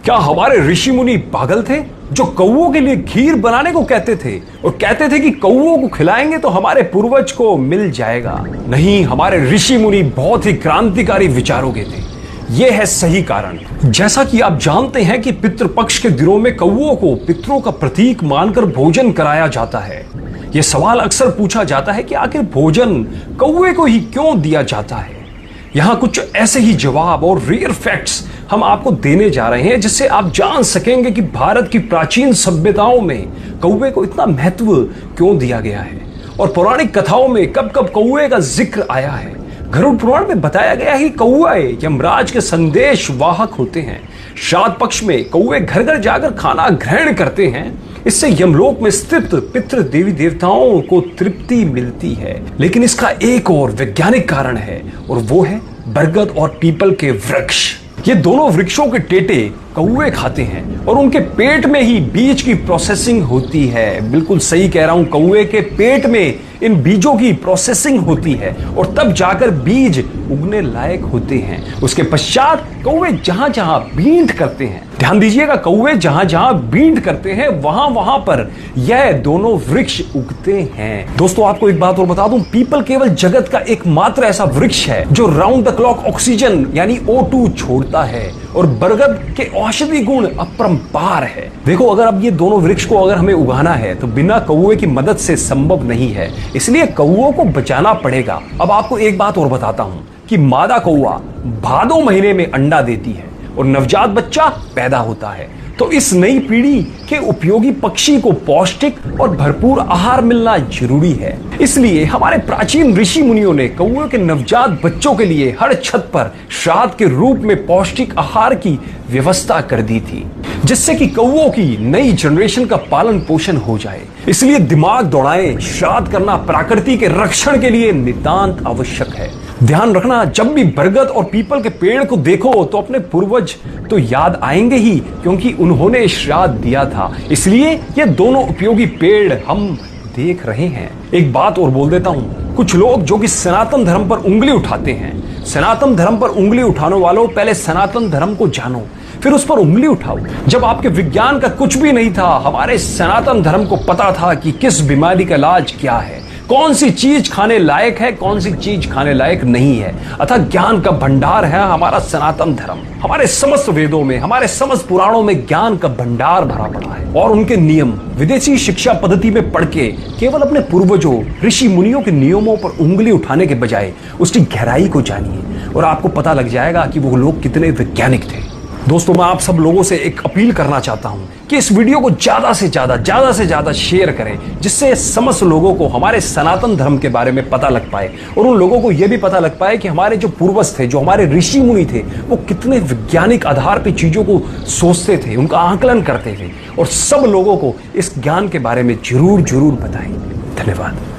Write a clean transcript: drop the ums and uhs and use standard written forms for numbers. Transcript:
क्या हमारे ऋषि मुनि पागल थे जो कौओं के लिए खीर बनाने को कहते थे और कहते थे कि कौओं को खिलाएंगे तो हमारे पूर्वज को मिल जाएगा? नहीं, हमारे ऋषि मुनि बहुत ही क्रांतिकारी विचारों के थे। यह है सही कारण। जैसा कि आप जानते हैं कि पितृपक्ष के दिनों में कौओं को पितरों का प्रतीक मानकर भोजन कराया जाता है। यह सवाल अक्सर पूछा जाता है कि आखिर भोजन कौए को ही क्यों दिया जाता है। यहां कुछ ऐसे ही जवाब और रियल फैक्ट्स हम आपको देने जा रहे हैं जिससे आप जान सकेंगे कि भारत की प्राचीन सभ्यताओं में कौवे को इतना महत्व क्यों दिया गया है और पौराणिक कथाओं में कब कब कौवे का जिक्र आया है। गरुड़ पुराण में बताया गया है कि कौवे यमराज के संदेश वाहक होते हैं। श्राद्ध पक्ष में कौवे घर घर जाकर खाना ग्रहण करते हैं। इससे यमलोक में स्थित पितृ देवी देवताओं को तृप्ति मिलती है। लेकिन इसका एक और वैज्ञानिक कारण है और वो है बरगद और पीपल के वृक्ष। ये दोनों वृक्षों के टेटे कौवे खाते हैं और उनके पेट में ही बीज की प्रोसेसिंग होती है। बिल्कुल सही कह रहा हूं, कौवे के पेट में इन बीजों की प्रोसेसिंग होती है और तब जाकर बीज उगने लायक होते हैं। उसके पश्चात कौवे जहां जहां बींट करते हैं, ध्यान दीजिएगा, कौवे जहां जहां बींट करते हैं वहां वहां पर यह दोनों वृक्ष उगते हैं। दोस्तों, आपको एक बात और बता दूं, पीपल केवल जगत का एकमात्र ऐसा वृक्ष है जो राउंड द क्लॉक ऑक्सीजन यानी O2 छोड़ता है और बरगद के औषधि गुण अपरंपार है। देखो, अगर अब ये दोनों वृक्ष को अगर हमें उगाना है तो बिना कौवे की मदद से संभव नहीं है, इसलिए कौओं को बचाना पड़ेगा। अब आपको एक बात और बताता हूं कि मादा कौआ भादो महीने में अंडा देती है और नवजात बच्चा पैदा होता है। तो इस नई पीढ़ी के उपयोगी पक्षी को पौष्टिक और भरपूर आहार मिलना जरूरी है। इसलिए हमारे प्राचीन ऋषि मुनियों ने कौओं के नवजात बच्चों के लिए हर छत पर श्राद्ध के रूप में पौष्टिक आहार की व्यवस्था कर दी थी, जिससे कि कौओं की नई जनरेशन का पालन पोषण हो जाए। इसलिए दिमाग दौड़ाएं, श्राद्ध करना प्रकृति के रक्षण के लिए नितांत आवश्यक है। ध्यान रखना, जब भी बरगद और पीपल के पेड़ को देखो तो अपने पूर्वज तो याद आएंगे ही, क्योंकि उन्होंने श्राद्ध दिया था। इसलिए ये दोनों उपयोगी पेड़ हम देख रहे हैं। एक बात और बोल देता हूं, कुछ लोग जो कि सनातन धर्म पर उंगली उठाते हैं, सनातन धर्म पर उंगली उठाने वालों, पहले सनातन धर्म को जानो फिर उस पर उंगली उठाओ। जब आपके विज्ञान का कुछ भी नहीं था, हमारे सनातन धर्म को पता था कि किस बीमारी का इलाज क्या है, कौन सी चीज खाने लायक है, कौन सी चीज खाने लायक नहीं है। अतः ज्ञान का भंडार है हमारा सनातन धर्म। हमारे समस्त वेदों में, हमारे समस्त पुराणों में ज्ञान का भंडार भरा पड़ा है और उनके नियम विदेशी शिक्षा पद्धति में पढ़ के केवल अपने पूर्वजों ऋषि मुनियों के नियमों पर उंगली उठाने के बजाय उसकी गहराई को जानिए और आपको पता लग जाएगा कि वो लोग कितने वैज्ञानिक थे। दोस्तों, मैं आप सब लोगों से एक अपील करना चाहता हूं कि इस वीडियो को ज्यादा से ज्यादा शेयर करें, जिससे समस्त लोगों को हमारे सनातन धर्म के बारे में पता लग पाए और उन लोगों को यह भी पता लग पाए कि हमारे जो पूर्वज थे, जो हमारे ऋषि मुनि थे, वो कितने वैज्ञानिक आधार पर चीजों को सोचते थे, उनका आकलन करते थे और सब लोगों को इस ज्ञान के बारे में जरूर बताएं। धन्यवाद।